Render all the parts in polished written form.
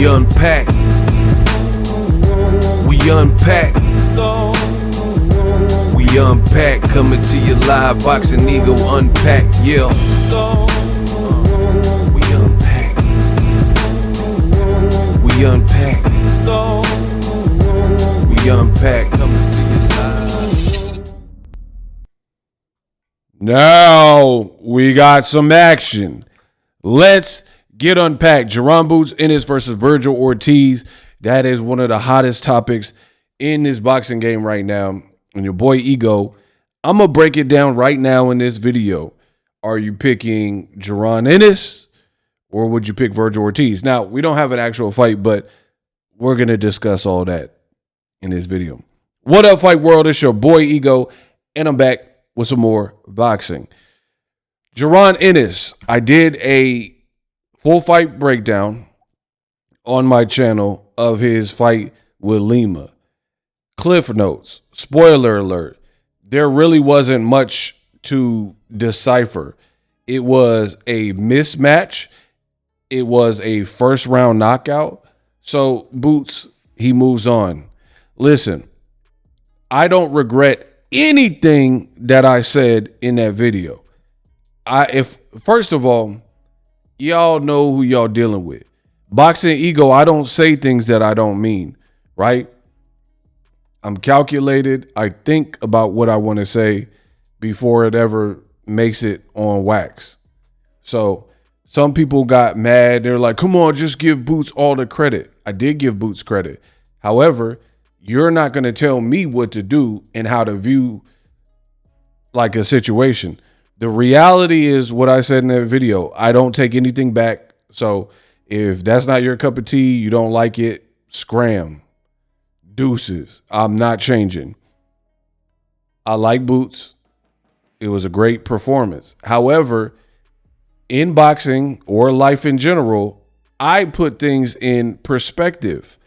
unpack. We unpack. We unpack. Coming to you live. Boxingego unpack. Yeah. We unpack. We unpack. We unpack. Coming to you live. Now we got some action. Let's get unpacked. Jaron Boots Ennis versus Vergil Ortiz. That is one of the hottest topics in this boxing game right now. And your boy Ego, I'm going to break it down right now in this video. Are you picking Jaron Ennis or would you pick Vergil Ortiz? Now, we don't have an actual fight, but we're going to discuss all that in this video. What up, Fight World? It's your boy Ego, and I'm back with some more boxing. Jaron Ennis, I did a full fight breakdown on my channel of his fight with Lima. Cliff notes, spoiler alert, there really wasn't much to decipher. It was a mismatch. It was a first round knockout. So Boots, he moves on. Listen, I don't regret anything that I said in that video. First of all, y'all know who y'all dealing with. Boxingego, I don't say things that I don't mean, right? I'm calculated. I think about what I want to say before it ever makes it on wax. So some people got mad. They're like, come on, just give Boots all the credit. I did give Boots credit. However, you're not going to tell me what to do and how to view like a situation. The reality is what I said in that video. I don't take anything back. So if that's not your cup of tea, you don't like it, scram. Deuces. I'm not changing. I like Boots. It was a great performance. However, in boxing or life in general, I put things in perspective.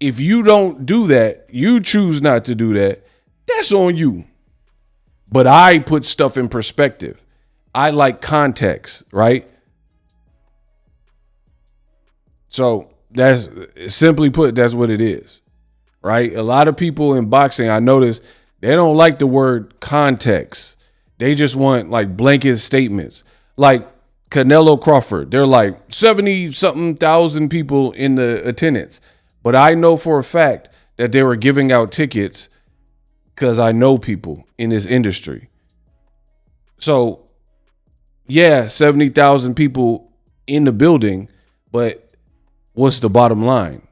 If you don't do that, you choose not to do that, that's on you. But I put stuff in perspective. I like context, right? So that's simply put, that's what it is, right? A lot of people in boxing, I notice they don't like the word context. They just want like blanket statements. Like Canelo Crawford, they're like 70-something thousand people in the attendance. But I know for a fact that they were giving out tickets because I know people in this industry. So, yeah, 70,000 people in the building, but what's the bottom line?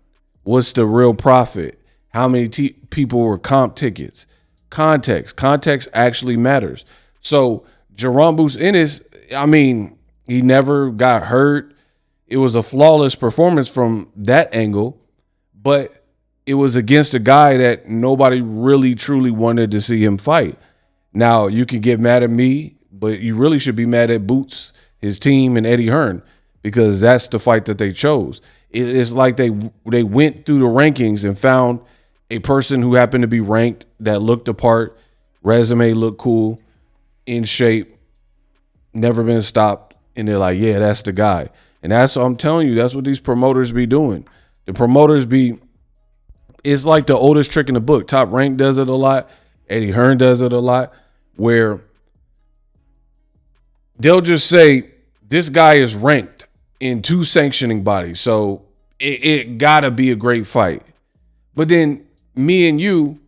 What's the real profit? How many people were comp tickets? Context. Context actually matters. So, Jaron Boots Ennis, I mean, he never got hurt. It was a flawless performance from that angle, but it was against a guy that nobody really truly wanted to see him fight. Now, you can get mad at me, but you really should be mad at Boots, his team, and Eddie Hearn, because that's the fight that they chose. It's like they went through the rankings and found a person who happened to be ranked that looked the part, resume looked cool, in shape, never been stopped, and they're like, yeah, that's the guy. And that's what I'm telling you, that's what these promoters be doing. The promoters be, it's like the oldest trick in the book. Top Rank does it a lot. Eddie Hearn does it a lot, where they'll just say, this guy is ranked in 2 sanctioning bodies, so it gotta be a great fight. But then me and you,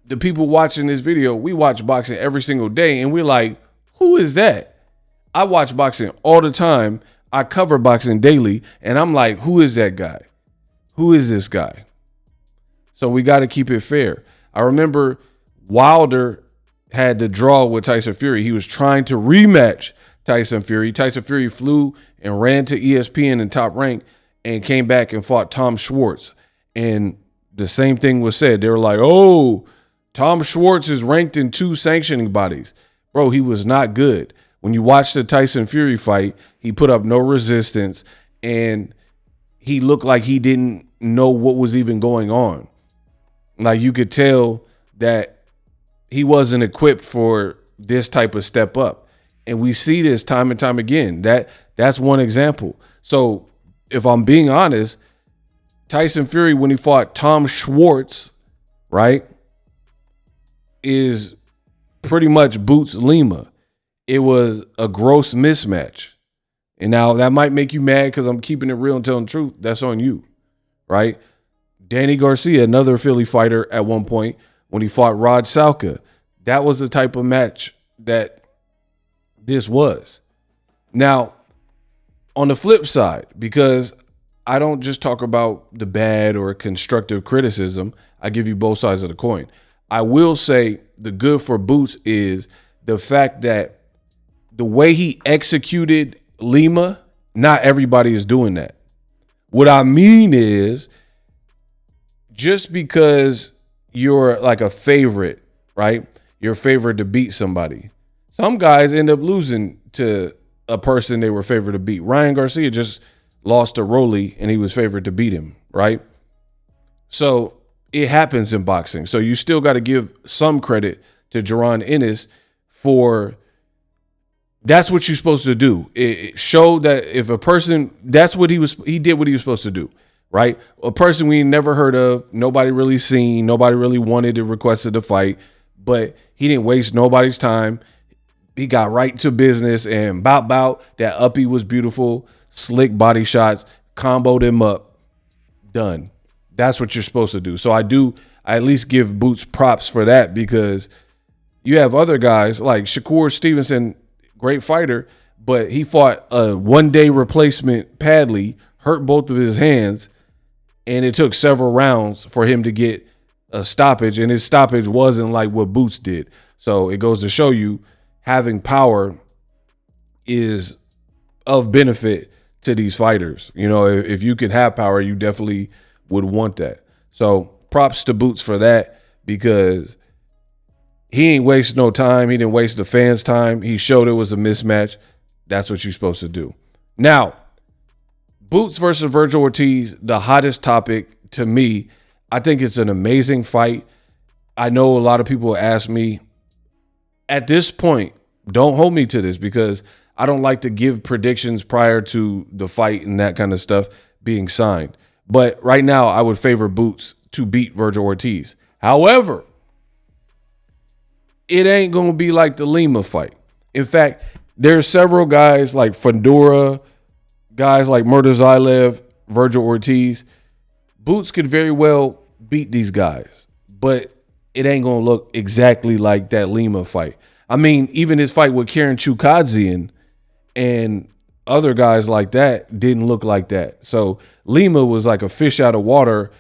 the people watching this video, we watch boxing every single day, and we're like, who is that? I watch boxing all the time. I cover boxing daily, and I'm like, who is that guy? Who is this guy? So we got to keep it fair. I remember Wilder had the draw with Tyson Fury. He was trying to rematch Tyson Fury. Tyson Fury flew and ran to ESPN and Top Rank and came back and fought Tom Schwartz. And the same thing was said. They were like, oh, Tom Schwartz is ranked in 2 sanctioning bodies. Bro, he was not good. When you watch the Tyson Fury fight, he put up no resistance and he looked like he didn't know what was even going on. Like, you could tell that he wasn't equipped for this type of step up. And we see this time and time again. That's one example. So if I'm being honest, Tyson Fury, when he fought Tom Schwartz, right, is pretty much Boots Lima. It was a gross mismatch. And now that might make you mad because I'm keeping it real and telling the truth. That's on you, right? Danny Garcia, another Philly fighter at one point, when he fought Rod Salka, that was the type of match that this was. Now, on the flip side, because I don't just talk about the bad or constructive criticism, I give you both sides of the coin. I will say the good for Boots is the fact that the way he executed Lima, not everybody is doing that. What I mean is, just because you're like a favorite, right? You're favored to beat somebody. Some guys end up losing to a person they were favored to beat. Ryan Garcia just lost to Rolly and he was favored to beat him, right? So it happens in boxing. So you still got to give some credit to Jaron Ennis for that's what you're supposed to do. It showed that if a person, he did what he was supposed to do, right? A person we never heard of, nobody really seen, nobody really wanted to requested to fight, but he didn't waste nobody's time. He got right to business and bout. That uppie was beautiful, slick body shots, comboed him up, done. That's what you're supposed to do. So I at least give Boots props for that, because you have other guys like Shakur Stevenson, great fighter, but he fought a one-day replacement Padley, hurt both of his hands, and it took several rounds for him to get a stoppage, and his stoppage wasn't like what Boots did. So it goes to show you having power is of benefit to these fighters. You know, if you could have power, you definitely would want that. So props to Boots for that, because he ain't waste no time. He didn't waste the fans' time. He showed it was a mismatch. That's what you're supposed to do. Now, Boots versus Vergil Ortiz, the hottest topic to me. I think it's an amazing fight. I know a lot of people ask me, at this point, don't hold me to this, because I don't like to give predictions prior to the fight and that kind of stuff being signed. But right now, I would favor Boots to beat Vergil Ortiz. However, it ain't going to be like the Lima fight. In fact, there's several guys like Fedora, guys like Murtazaev, Vergil Ortiz. Boots could very well beat these guys, but it ain't going to look exactly like that Lima fight. I mean, even his fight with Karen Chukadzian and other guys like that didn't look like that. So Lima was like a fish out of water.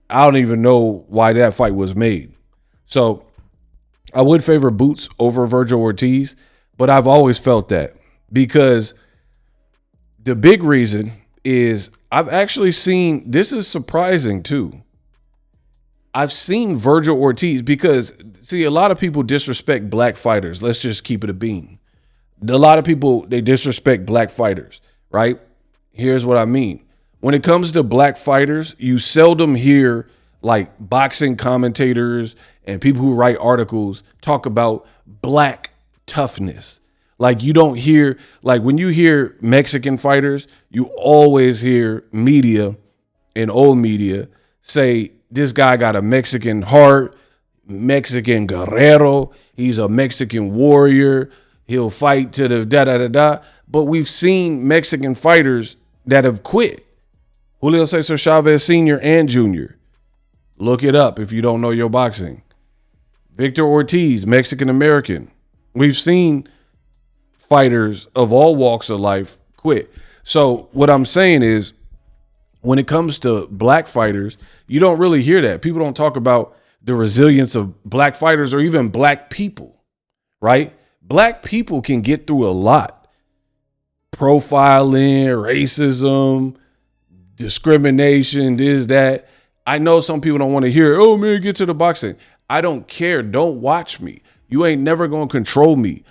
I don't even know why that fight was made. So I would favor Boots over Vergil Ortiz, but I've always felt that, because the big reason is I've actually seen, this is surprising too, I've seen Vergil Ortiz, because, see, a lot of people disrespect black fighters. Let's just keep it a bean. A lot of people, they disrespect black fighters, right? Here's what I mean. When it comes to black fighters, you seldom hear like boxing commentators and people who write articles talk about black toughness. Like, you don't hear, like when you hear Mexican fighters, you always hear media and old media say, this guy got a Mexican heart, Mexican guerrero, he's a Mexican warrior, he'll fight to the da-da-da-da. But we've seen Mexican fighters that have quit. Julio Cesar Chavez Sr. and Jr. Look it up if you don't know your boxing. Victor Ortiz, Mexican-American. We've seen fighters of all walks of life quit. So what I'm saying is, when it comes to black fighters, you don't really hear that. People don't talk about the resilience of black fighters or even black people, right? Black people can get through a lot. Profiling, racism, discrimination, this, that. I know some people don't want to hear, oh man, get to the boxing. I don't care. Don't watch me. You ain't never going to control me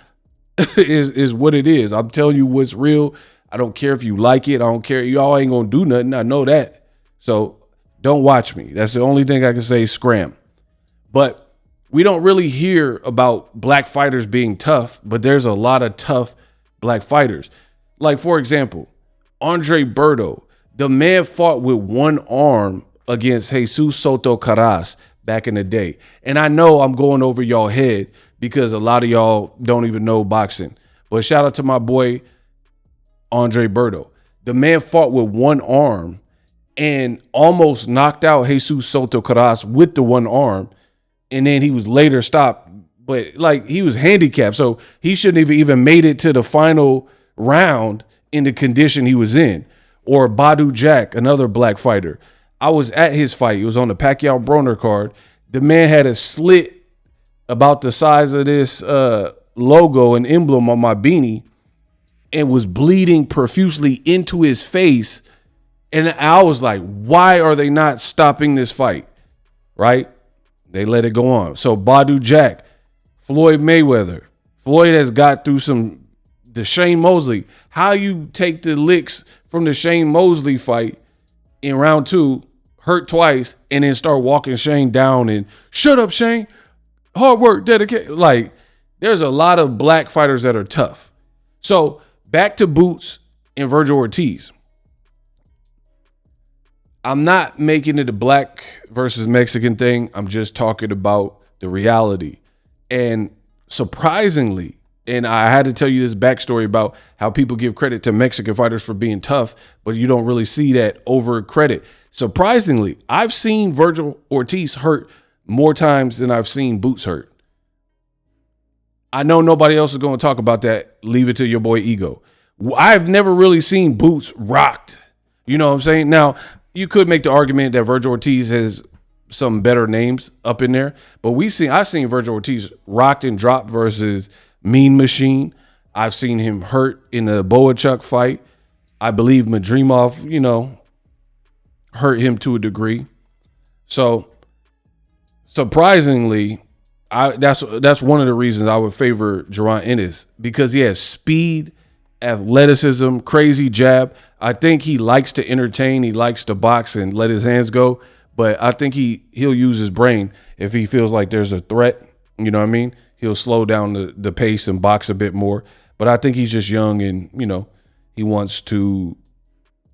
is what it is. I'm telling you what's real. I don't care if you like it. I don't care. Y'all ain't going to do nothing. I know that. So don't watch me. That's the only thing I can say, scram. But we don't really hear about black fighters being tough, but there's a lot of tough black fighters. Like, for example, Andre Berto, the man fought with one arm against Jesus Soto Caras back in the day. And I know I'm going over y'all head because a lot of y'all don't even know boxing. But shout out to my boy, Andre Berto. The man fought with one arm and almost knocked out Jesus Soto Caras with the one arm. And then he was later stopped. But like he was handicapped. So he shouldn't have even made it to the final round in the condition he was in. Or Badu Jack, another black fighter. I was at his fight. It was on the Pacquiao-Broner card. The man had a slit about the size of this logo and emblem on my beanie and was bleeding profusely into his face. And I was like, why are they not stopping this fight? Right? They let it go on. So Badu Jack, Floyd Mayweather. Floyd has got through the Shane Mosley. How you take the licks from the Shane Mosley fight in round 2, hurt twice, and then start walking Shane down and shut up, Shane. Hard work, dedication. Like, there's a lot of black fighters that are tough. So back to Boots and Vergil Ortiz. I'm not making it a black versus Mexican thing. I'm just talking about the reality. And surprisingly, and I had to tell you this backstory about how people give credit to Mexican fighters for being tough, but you don't really see that over credit. Surprisingly, I've seen Vergil Ortiz hurt more times than I've seen Boots hurt. I know nobody else is going to talk about that. Leave it to your boy Ego. I've never really seen Boots rocked. You know what I'm saying? Now, you could make the argument that Vergil Ortiz has some better names up in there, but I've seen Vergil Ortiz rocked and dropped versus Mean Machine. I've seen him hurt in the Boachuk fight. I believe Madrimov, hurt him to a degree. So surprisingly, that's one of the reasons I would favor Jaron Ennis, because he has speed, athleticism, crazy jab. I think he likes to entertain. He likes to box and let his hands go. But I think he'll use his brain if he feels like there's a threat. You know what I mean? He'll slow down the pace and box a bit more. But I think he's just young and, he wants to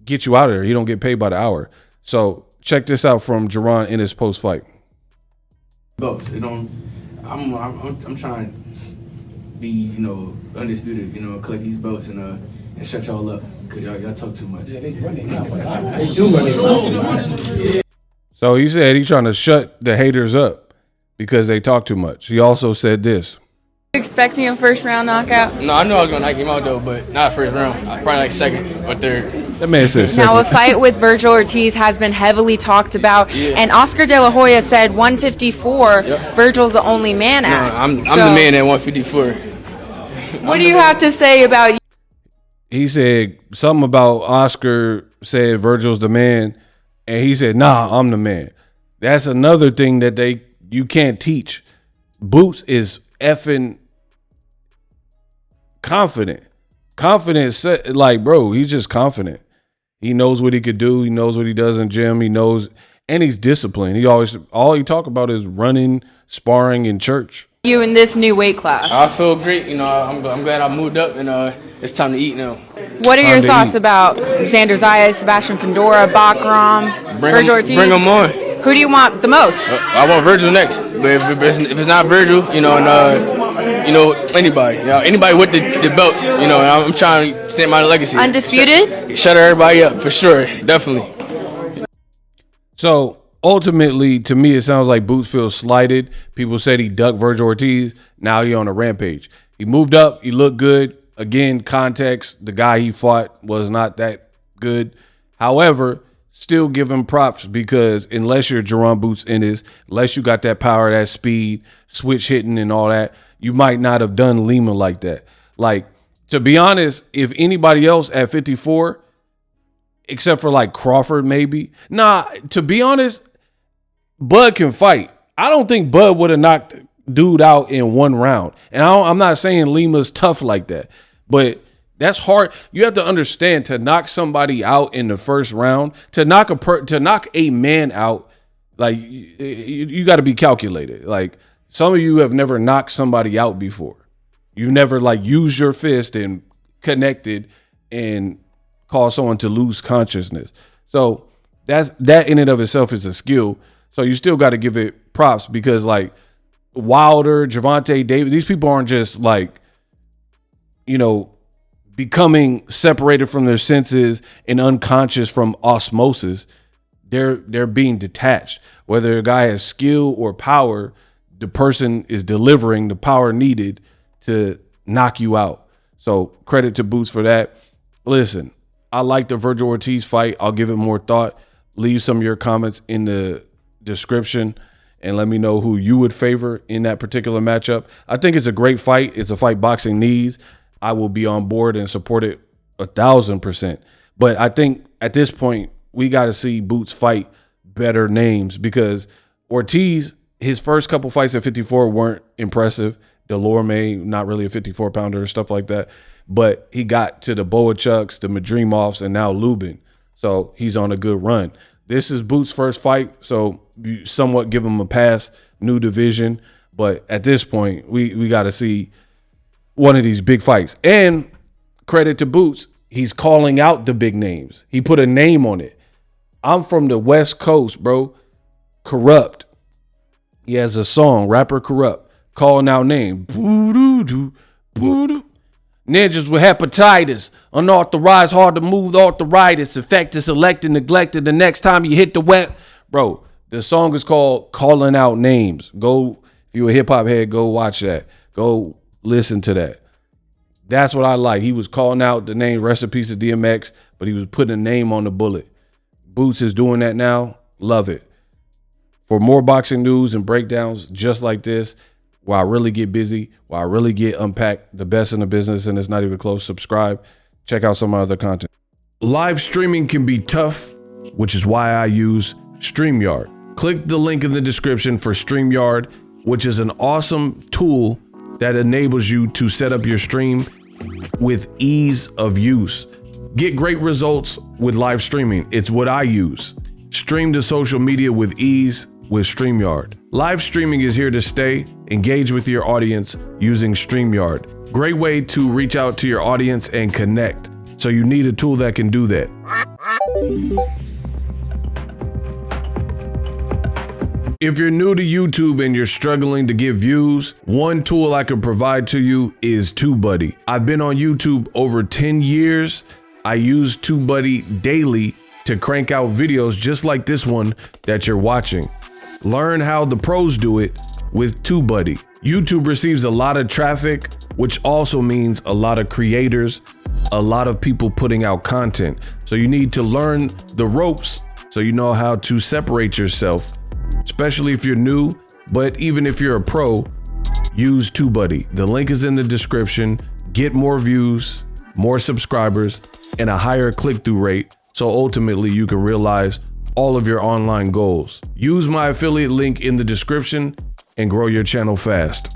get you out of there. He don't get paid by the hour. So check this out from Jaron in his post-fight. Belts. I'm trying to be, undisputed, collect these belts and shut y'all up. Cause y'all talk too much. Yeah, they running now. They do running. So he said he's trying to shut the haters up because they talk too much. He also said this. Expecting a first round knockout? No, I knew I was going to knock him out, though, but not first round. Probably like second or third. That man said second. Now, a fight with Vergil Ortiz has been heavily talked about, and Oscar De La Hoya said 154, Virgil's the only man out. No, I'm the man at 154. What do you have to say about... He said something about Oscar said Virgil's the man, and he said, nah, I'm the man. That's another thing that you can't teach. Boots is effing confident. Like, bro, he's just confident. He knows what he could do. He knows what he does in gym. He knows, and he's disciplined. All he talk about is running, sparring, in church. You in this new weight class? I feel great. I'm glad I moved up, and it's time to eat now. What are your thoughts about Xander Zayas, Sebastian Fedora, Bakram, Vergil Ortiz? Bring them on. Who do you want the most? I want Vergil next, but if it's not Vergil, anybody, anybody with the belts, and I'm trying to stamp my legacy. Undisputed? Shut everybody up for sure, definitely. So ultimately, to me, it sounds like Boots feels slighted. People said he ducked Vergil Ortiz. Now he on a rampage. He moved up. He looked good. Again, context, the guy he fought was not that good. However, still give him props, because unless you're Jaron Boots Ennis, unless you got that power, that speed, switch hitting and all that, you might not have done Lima like that. Like, to be honest, if anybody else at 54, except for like Crawford maybe, to be honest, Bud can fight. I don't think Bud would have knocked dude out in one round. And I'm not saying Lima's tough like that, but that's hard. You have to understand, to knock somebody out in the first round, to knock a man out, like you got to be calculated. Like, some of you have never knocked somebody out before. You've never used your fist and connected and caused someone to lose consciousness. So that in and of itself is a skill. So you still got to give it props because like Wilder, Gervonta Davis, these people aren't just like, you know, becoming separated from their senses and unconscious from osmosis. They're being detached. Whether a guy has skill or power, the person is delivering the power needed to knock you out. So credit to Boots for that. Listen, I like the Vergil Ortiz fight. I'll give it more thought. Leave some of your comments in the description and let me know who you would favor in that particular matchup. I think it's a great fight. It's a fight boxing needs. I will be on board and support it 1,000%. But I think at this point, we got to see Boots fight better names because Ortiz, his first couple fights at 54 weren't impressive. Delorme, not really a 54-pounder or stuff like that. But he got to the Boachucks, the Madrimovs, and now Lubin. So he's on a good run. This is Boots' first fight, so you somewhat give him a pass, new division. But at this point, we got to see one of these big fights. And credit to Boots, he's calling out the big names. He put a name on it. I'm from the West Coast, bro. Corrupt. He has a song, rapper Corrupt, calling out name. Boo-doo-doo, boo-doo. Ninjas with hepatitis, unauthorized, hard to move, arthritis, infected, selected, neglected. The next time you hit the wet, bro, the song is called Calling Out Names. Go, if you're a hip hop head, go watch that. Go listen to that. That's what I like. He was calling out the name, rest in peace of DMX, but he was putting a name on the bullet. Boots is doing that now. Love it. For more boxing news and breakdowns just like this, where I really get busy, where I really get unpacked, the best in the business, and it's not even close, subscribe. Check out some of my other content. Live streaming can be tough, which is why I use StreamYard. Click the link in the description for StreamYard, which is an awesome tool that enables you to set up your stream with ease of use. Get great results with live streaming. It's what I use. Stream to social media with ease with StreamYard. Live streaming is here to stay. Engage with your audience using StreamYard. Great way to reach out to your audience and connect. So you need a tool that can do that. If you're new to YouTube and you're struggling to get views, one tool I can provide to you is TubeBuddy. I've been on YouTube over 10 years. I use TubeBuddy daily to crank out videos just like this one that you're watching. Learn how the pros do it with TubeBuddy. YouTube receives a lot of traffic, which also means a lot of creators, a lot of people putting out content. So you need to learn the ropes so you know how to separate yourself, especially if you're new, but even if you're a pro, use TubeBuddy. The link is in the description. Get more views, more subscribers, and a higher click-through rate, so ultimately you can realize all of your online goals. Use my affiliate link in the description and grow your channel fast.